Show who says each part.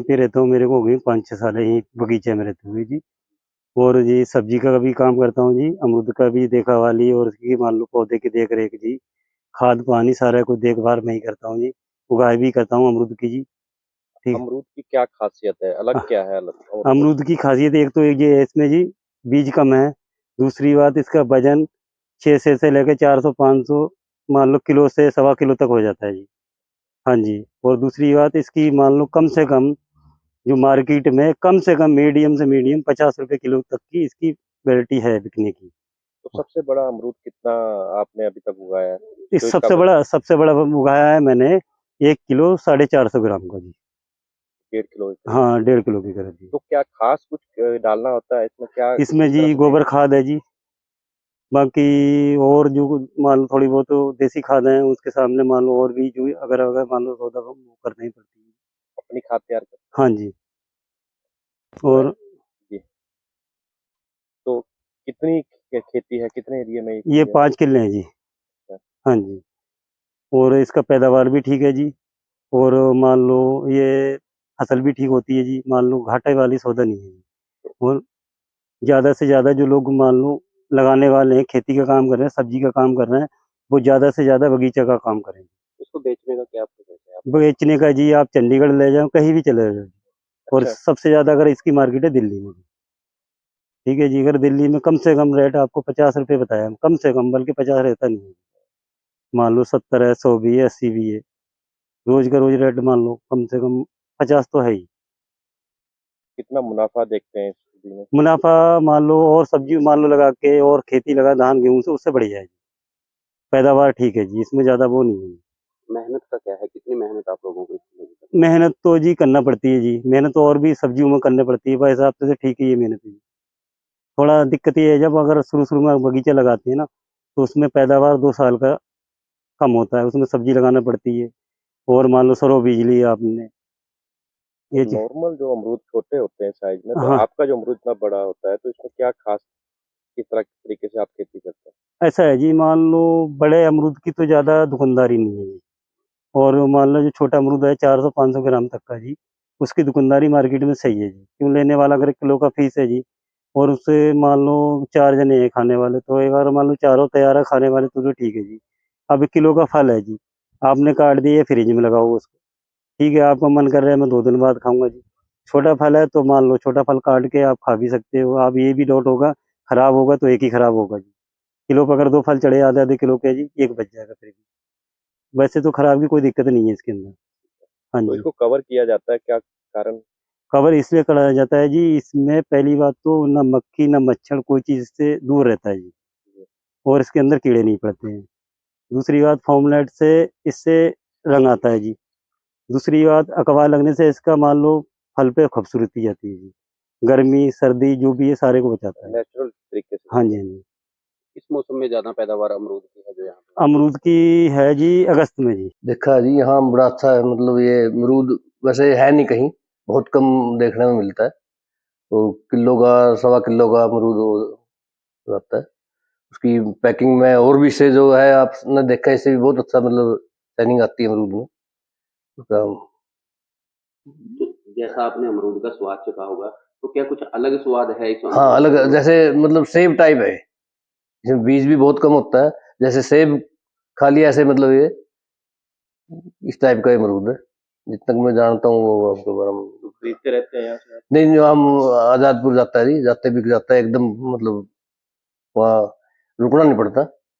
Speaker 1: पे रहता हूँ, मेरे को हो गई 5-6 साल यहीं बगीचे में रहते हुए जी। और जी सब्जी का भी काम करता हूँ जी, अमरूद का भी देखभाली और उसकी मान लो पौधे की देख रेख जी, खाद पानी सारा कुछ देखभाल मैं ही करता हूँ जी, उगाई भी करता हूँ अमरूद की जी। ठीक।
Speaker 2: अमरूद की क्या खासियत है? अलग
Speaker 1: अ,
Speaker 2: क्या है अलग और
Speaker 1: अमरूद की खासियत एक तो ये है इसमें जी, बीज कम है। दूसरी बात इसका वजन 600 से लेकर 400-500 मान लो किलो से सवा किलो तक हो जाता है जी। हाँ जी, और दूसरी बात इसकी मान लो कम से कम जो मार्केट में कम से कम मीडियम से मीडियम 50 रुपए किलो तक की इसकी वैरायटी है बिकने की।
Speaker 2: तो सबसे बड़ा अमरूद कितना आपने अभी तक उगाया है? जो
Speaker 1: इस
Speaker 2: इसका
Speaker 1: सबसे बड़ा उगाया है मैंने 1 किलो 450 ग्राम का जी।
Speaker 2: 1.5 किलो के करीब।
Speaker 1: हाँ, 1.5 किलो की करीब जी।
Speaker 2: तो क्या खास कुछ डालना होता है इसमें? क्या
Speaker 1: इसमें
Speaker 2: किस
Speaker 1: जी
Speaker 2: तरह से
Speaker 1: गोबर खाद है जी, बाकी और जो मान लो थोड़ी बहुत तो देसी खाद है उसके सामने मान लो और भी जो अगर अगर मान लो सौदा वो करना ही पड़ती है।
Speaker 2: अपनी खाद तैयार करते
Speaker 1: हाँ जी,
Speaker 2: हैं?
Speaker 1: और
Speaker 2: जी। तो कितनी खेती है? कितने एरिया में ये
Speaker 1: ये
Speaker 2: चीज़ है?
Speaker 1: 5 किले हैं जी।
Speaker 2: अच्छा।
Speaker 1: हाँ जी, और इसका पैदावार भी ठीक है जी, और मान लो ये फसल भी ठीक होती है जी, मान लो घाटे वाली सौदा नहीं है जी। और ज़्यादा से ज़्यादा जो लोग मान लो लगाने वाले हैं, खेती का काम कर रहे हैं, सब्जी का काम कर रहे हैं, वो ज़्यादा से ज़्यादा बगीचा का काम करें।
Speaker 2: इसको बेचने का क्या प्रोसेस है आपका?
Speaker 1: बेचने का जी आप चंडीगढ़ ले जाओ, कहीं भी चले जाओ, और
Speaker 2: अच्छा।
Speaker 1: सबसे ज़्यादा अगर इसकी मार्केट है दिल्ली में। ठीक है जी, अगर दिल्ली में कम से कम रेट आपको 50 रुपए बताया, कम से कम, बल्कि 50 रहता नहीं है। मान लो 70 है, 100 भी है, 80 भी है। रोज़ का रोज़ रेट मान लो कम से कम 50 तो है ही।
Speaker 2: कितना मुनाफा देखते हैं इस सब्जी में?
Speaker 1: मुनाफ़ा मान लो और सब्ज़ी मान लो लगा के और खेती लगा धान गेहूँ से उससे बढ़िया है। पैदावार ठीक है जी, इसमें ज़्यादा वो नहीं है।
Speaker 2: मेहनत का क्या है? कितनी मेहनत आप लोगों को इसमें लगी?
Speaker 1: मेहनत तो जी करना पड़ती है जी, मेहनत तो और भी सब्जियों में करनी पड़ती है, वैसे हिसाब से तो ठीक है ये मेहनत है जी। थोड़ा दिक्कत ये है जब अगर शुरू-शुरू में बगीचा लगाते हैं ना, तो उसमें पैदावार 2 साल का कम होता है, उसमें सब्ज़ी लगाना पड़ती है और मान लो सरो बीज ली आपने,
Speaker 2: तो
Speaker 1: ये चीज़।
Speaker 2: नॉर्मल जो अमरूद छोटे होते हैं साइज में, तो
Speaker 1: हाँ,
Speaker 2: आपका जो अमरूद इतना बड़ा होता है, तो इसमें क्या खास किस तरह के तरीके से आप खेती करते हैं?
Speaker 1: ऐसा है जी, मान लो बड़े अमरूद की तो ज़्यादा दुकानदारी नहीं है जी, और मान लो जो छोटा अमरूद है 400-500 ग्राम तक का जी, उसकी दुकानदारी मार्केट में सही है जी। क्यों लेने वाला अगर किलो का फीस है जी, और उससे मान लो 4 जने हैं खाने वाले, तो एक बार मान लो चारों तैयार है खाने वाले तो ठीक है जी। अब 1 किलो का फल है जी, आपने काट दिया फ्रिज में लगाओ उसको, ठीक है, आपका मन कर रहा है मैं 2 दिन बाद खाऊँगा जी। छोटा फल है तो मान लो छोटा फल काट के आप खा भी सकते हो, आप ये भी डाउट होगा, खराब होगा तो एक ही खराब होगा जी। किलो पे अगर 2 फल चढ़े आधे-आधे किलो के जी, 1 बच जाएगा फिर भी। वैसे तो खराब की कोई दिक्कत नहीं है इसके अंदर। हाँ
Speaker 2: तो
Speaker 1: जी।
Speaker 2: इसको कवर किया जाता है, क्या कारण?
Speaker 1: कवर इसलिए कराया जाता है जी, इसमें पहली बात तो ना मक्खी, ना मच्छर कोई चीज़ इससे दूर रहता है जी, और इसके अंदर कीड़े नहीं पड़ते हैं। दूसरी बात फ़ॉर्मलाइट से इससे रंग आता है जी। दूसरी बात अकवा लगने से इसका मान लो फल पे खूबसूरती आती है जी। गर्मी, सर्दी जो भी है सारे को बचाता है।
Speaker 2: नेचुरल तरीके से
Speaker 1: हाँ
Speaker 2: होता
Speaker 1: जी,
Speaker 2: है।
Speaker 1: हाँ जी।
Speaker 2: इस मौसम में ज़्यादा पैदावार अमरूद की है जो यहाँ पे?
Speaker 1: अमरूद की है जी अगस्त में जी।
Speaker 3: देखा जी यहाँ बड़ा अच्छा है, मतलब ये अमरूद वैसे है नहीं कहीं, बहुत कम देखने में मिलता है। तो किलो का सवा किलो का अमरूद हो जाता है। उसकी पैकिंग में और भी से जो है आपने देखा, इससे भी बहुत अच्छा मतलब शाइनिंग आती है अमरूद में उसका।
Speaker 2: जैसा आपने अमरूद का स्वाद चखा होगा, तो क्या कुछ अलग स्वाद है इस
Speaker 3: हाँ
Speaker 2: अमरूद
Speaker 3: अलग,
Speaker 2: का?
Speaker 3: जैसे मतलब सेब टाइप है, इसमें बीज भी बहुत कम होता है। जैसे सेब खा लिया ऐसे, मतलब ये इस टाइप का अमरूद है, जितना तक मैं जानता हूँ वो आपके बारे में।
Speaker 2: तो खरीदते रहते हैं यहाँ से आप?
Speaker 3: नहीं, जो हम आजादपुर जाता है जी, जाते बिक जाता है एकदम, मतलब वहाँ रुकना नहीं पड़ता।